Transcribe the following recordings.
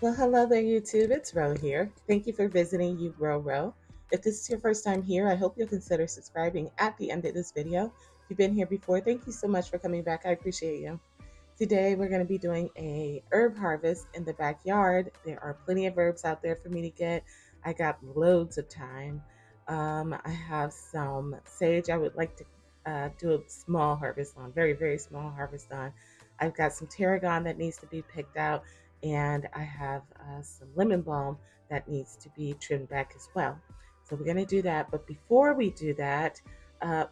Well, hello there, YouTube. It's Ro here. Thank you for visiting You Grow Ro. If this is your first time here, I hope you'll consider subscribing at the end of this video. If you've been here before, thank you so much for coming back. I appreciate you. Today, we're going to be doing a herb harvest in the backyard. There are plenty of herbs out there for me to get. I got loads of thyme. I have some sage I would like to do a small harvest on, very, very small harvest on. I've got some tarragon that needs to be picked out, and I have some lemon balm that needs to be trimmed back as well. So we're going to do that. But before we do that,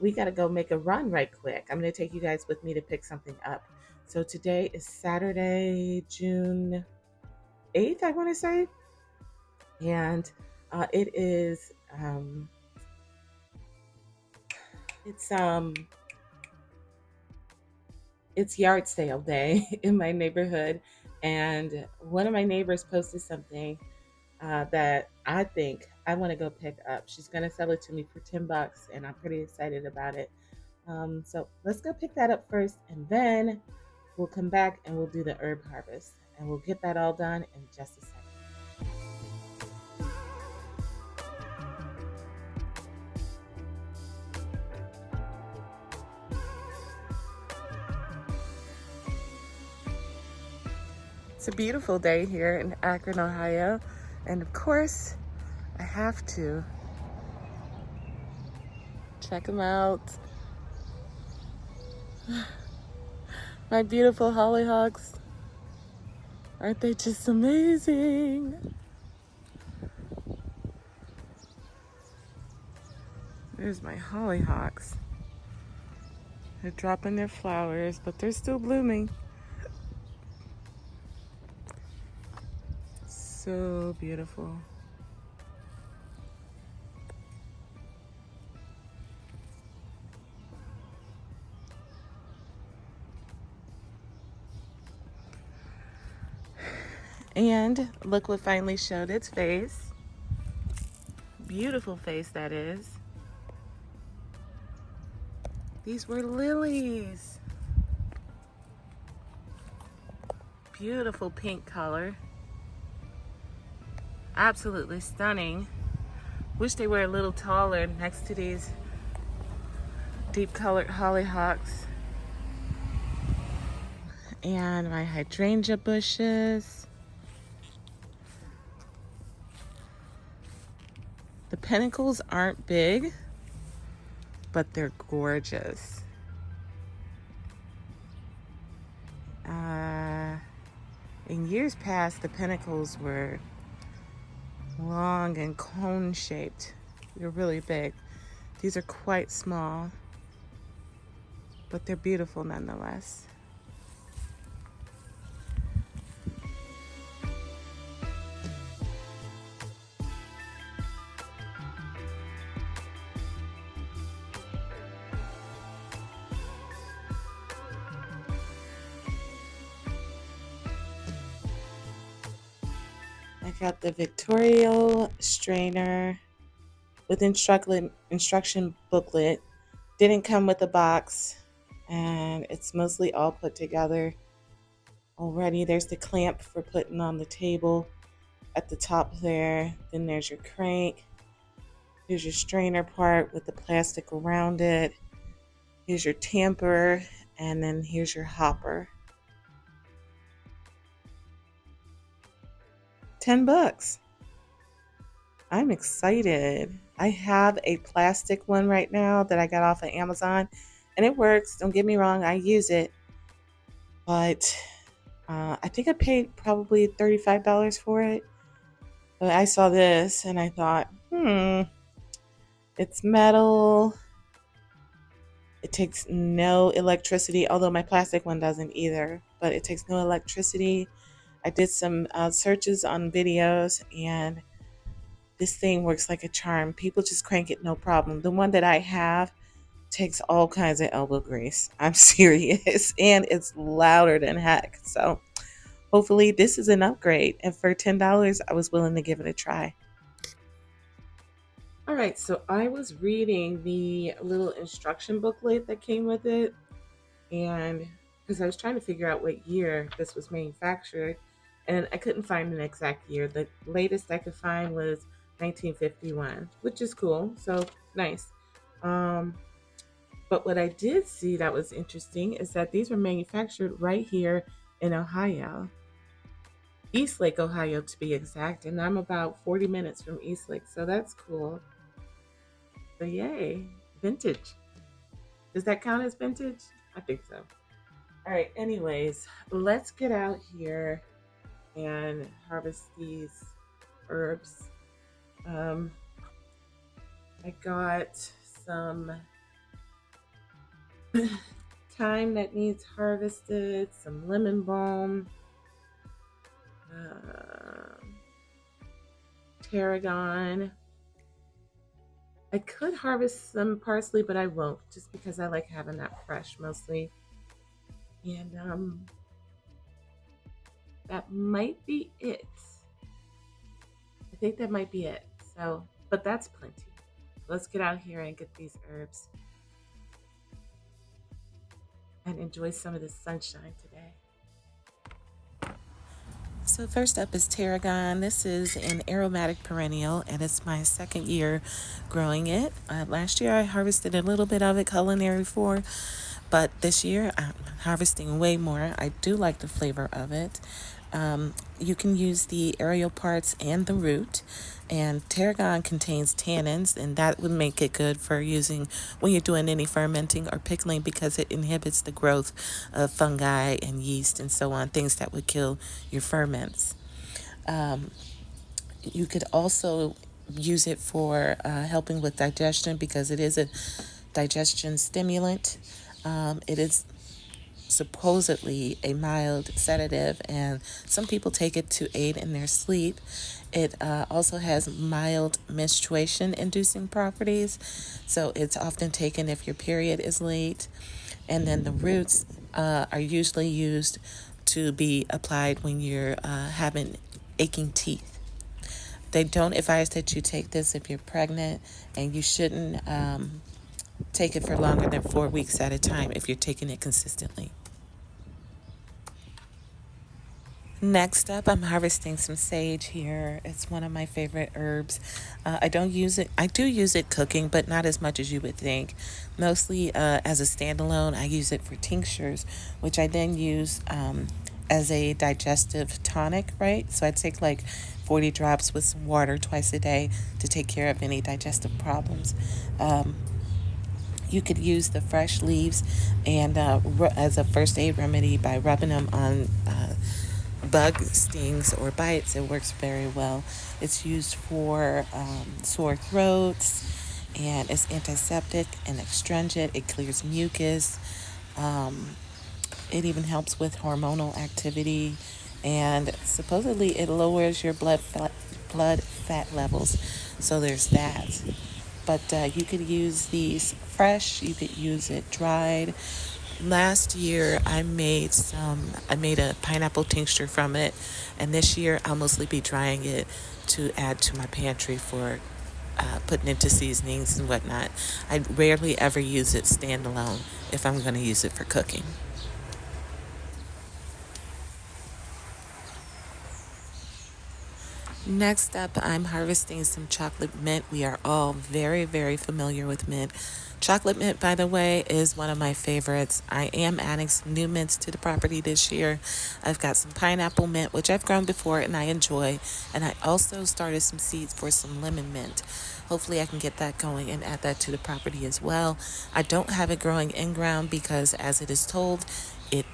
we got to go make a run right quick. I'm going to take you guys with me to pick something up. So today is Saturday, June 8th, I want to say. And it is, it's, um, it's yard sale day in my neighborhood. And one of my neighbors posted something that I think I want to go pick up. She's going to sell it to me for $10, and I'm pretty excited about it. So let's go pick that up first, and then we'll come back and we'll do the herb harvest, and we'll get that all done in just a second. It's a beautiful day here in Akron, Ohio, and of course, I have to check them out. My beautiful hollyhocks. Aren't they just amazing? There's my hollyhocks. They're dropping their flowers, but they're still blooming. So beautiful. And look what finally showed its face. Beautiful face, that is. These were lilies. Beautiful pink color. Absolutely stunning. Wish they were a little taller next to these deep colored hollyhocks. And my hydrangea bushes. The pinnacles aren't big, but they're gorgeous. In years past, the pinnacles were long and cone shaped. They're really big. These are quite small, but they're beautiful nonetheless. I got the Victorial strainer with instruction booklet. Didn't come with a box, and it's mostly all put together already. There's the clamp for putting on the table at the top there. Then there's your crank. Here's your strainer part with the plastic around it. Here's your tamper, and then here's your hopper. $10. I'm excited. I have a plastic one right now that I got off of Amazon, and it works. Don't get me wrong, I use it. But I think I paid probably $35 for it. But I saw this and I thought, it's metal. It takes no electricity, although my plastic one doesn't either, but it takes no electricity. I did some searches on videos, and this thing works like a charm. People just crank it, no problem. The one that I have takes all kinds of elbow grease. I'm serious. And it's louder than heck. So hopefully this is an upgrade. And for $10, I was willing to give it a try. All right, so I was reading the little instruction booklet that came with it, and because I was trying to figure out what year this was manufactured, And I couldn't find an exact year. The latest I could find was 1951, which is cool. So nice. Um, but what I did see that was interesting is that these were manufactured right here in Ohio, Eastlake, Ohio to be exact. And I'm about 40 minutes from Eastlake. So that's cool. So yay, vintage. Does that count as vintage? I think so. All right, anyways, let's get out here and harvest these herbs. Um, I got some thyme that needs harvested, some lemon balm, uh, tarragon. I could harvest some parsley, but I won't just because I like having that fresh mostly. And that might be it. I think that might be it. So, but that's plenty. Let's get out here and get these herbs and enjoy some of the sunshine today. So first up is tarragon. This is an aromatic perennial, and it's my second year growing it. Last year I harvested a little bit of it culinary for, but this year I'm harvesting way more. I do like the flavor of it. You can use the aerial parts and the root. And tarragon contains tannins, and that would make it good for using when you're doing any fermenting or pickling because it inhibits the growth of fungi and yeast and so on, things that would kill your ferments. You could also use it for helping with digestion because it is a digestion stimulant. It is supposedly a mild sedative, and some people take it to aid in their sleep. It also has mild menstruation inducing properties, so it's often taken if your period is late. And then the roots are usually used to be applied when you're having aching teeth. They don't advise that you take this if you're pregnant, and you shouldn't take it for longer than 4 weeks at a time if you're taking it consistently. Next up, I'm harvesting some sage here. It's one of my favorite herbs. I don't use it. I do use it cooking, but not as much as you would think. Mostly as a standalone. I use it for tinctures, which I then use as a digestive tonic, right? So I take like 40 drops with some water twice a day to take care of any digestive problems. You could use the fresh leaves and as a first aid remedy by rubbing them on bug stings or bites. It works very well. It's used for sore throats, and it's antiseptic and astringent. It clears mucus. It even helps with hormonal activity, and supposedly it lowers your blood fat levels. So there's that. But you could use these fresh. You could use it dried. Last year I made a pineapple tincture from it, and this year I'll mostly be drying it to add to my pantry for putting into seasonings and whatnot. I rarely ever use it standalone if I'm going to use it for cooking. Next up, I'm harvesting some chocolate mint. We are all very, very familiar with mint. Chocolate mint, by the way, is one of my favorites. I am adding some new mints to the property this year. I've got some pineapple mint, which I've grown before and I enjoy. And I also started some seeds for some lemon mint. Hopefully I can get that going and add that to the property as well. I don't have it growing in ground because, as it is told, it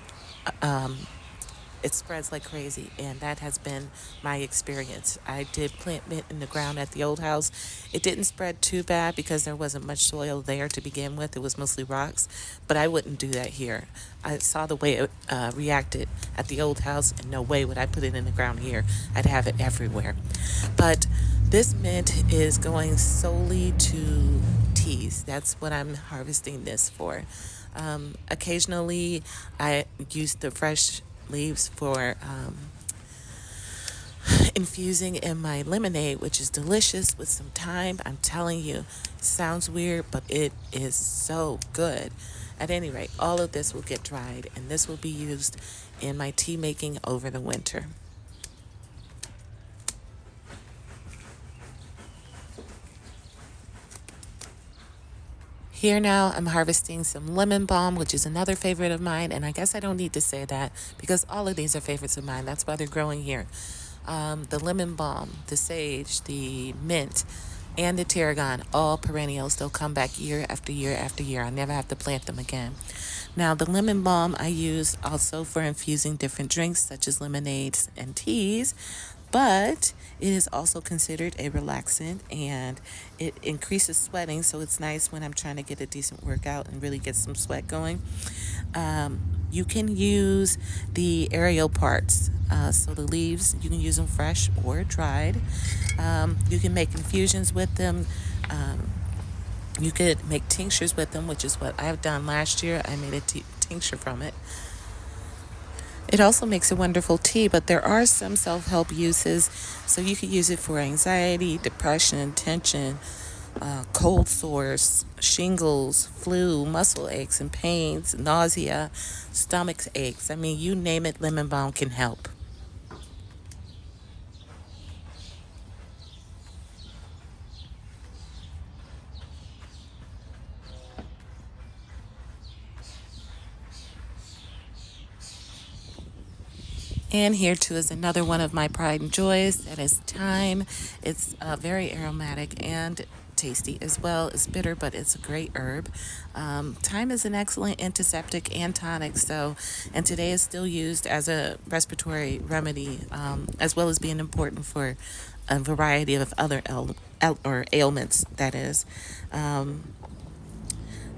it spreads like crazy, and that has been my experience. I did plant mint in the ground at the old house. It didn't spread too bad because there wasn't much soil there to begin with. It was mostly rocks, but I wouldn't do that here. I saw the way it reacted at the old house, and no way would I put it in the ground here. I'd have it everywhere. But this mint is going solely to teas. That's what I'm harvesting this for. Occasionally, I use the fresh leaves for infusing in my lemonade, which is delicious with some thyme. I'm telling you, it sounds weird, but it is so good. At any rate, all of this will get dried, and this will be used in my tea making over the winter. Here now, I'm harvesting some lemon balm, which is another favorite of mine. And I guess I don't need to say that because all of these are favorites of mine. That's why they're growing here. The lemon balm, the sage, the mint, and the tarragon, all perennials. They'll come back year after year after year. I never have to plant them again. Now, the lemon balm I use also for infusing different drinks such as lemonades and teas, but it is also considered a relaxant and it increases sweating, so it's nice when I'm trying to get a decent workout and really get some sweat going. You can use the aerial parts, so the leaves, you can use them fresh or dried. You can make infusions with them. You could make tinctures with them, which is what I've done last year. I made a tincture from it. It also makes a wonderful tea, but there are some self-help uses. So you could use it for anxiety, depression, tension, cold sores, shingles, flu, muscle aches and pains, nausea, stomach aches. I mean, you name it, lemon balm can help. And here too is another one of my pride and joys. That is thyme. It's very aromatic and tasty as well. It's bitter, but it's a great herb. Thyme is an excellent antiseptic and tonic. And today is still used as a respiratory remedy, as well as being important for a variety of other ailments. That is.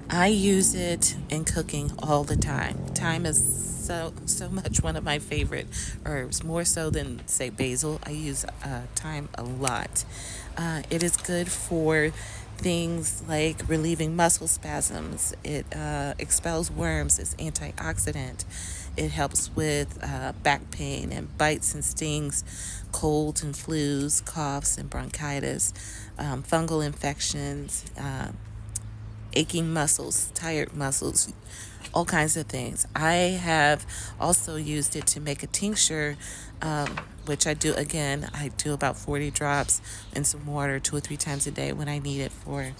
I use it in cooking all the time. Thyme is so much one of my favorite herbs, more so than say basil. I use thyme a lot. It is good for things like relieving muscle spasms. It expels worms. It's antioxidant. It helps with back pain and bites and stings, colds and flus, coughs and bronchitis, fungal infections, aching muscles, tired muscles, all kinds of things. I have also used it to make a tincture, which I do about 40 drops in some water 2 or 3 times a day when I need it for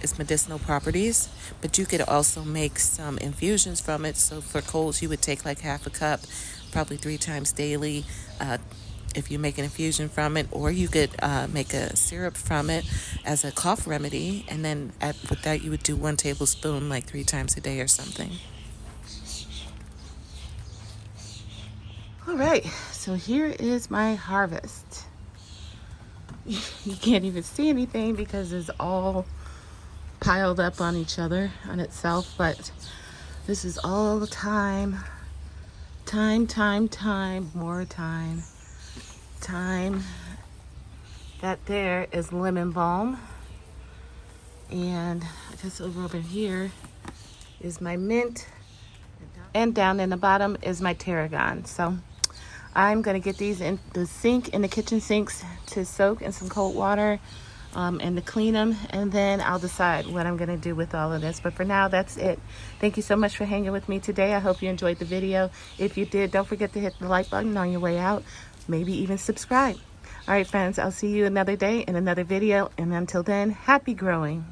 its medicinal properties. But you could also make some infusions from it. So for colds, you would take like half a cup, probably 3 times daily. If you make an infusion from it, or you could make a syrup from it as a cough remedy, and then with that you would do 1 tablespoon like 3 times a day or something. All right, so here is my harvest. You can't even see anything because it's all piled up on each other, on itself, but this is all the thyme, more thyme. That there is lemon balm, and I guess over here is my mint, and down in the bottom is my tarragon. So I'm gonna get these in the sink, in the kitchen sinks, to soak in some cold water and to clean them, and then I'll decide what I'm gonna do with all of this. But for now, that's it. Thank you so much for hanging with me today. I hope you enjoyed the video. If you did, don't forget to hit the like button on your way out. Maybe even subscribe. All right, friends, I'll see you another day in another video. And until then, happy growing.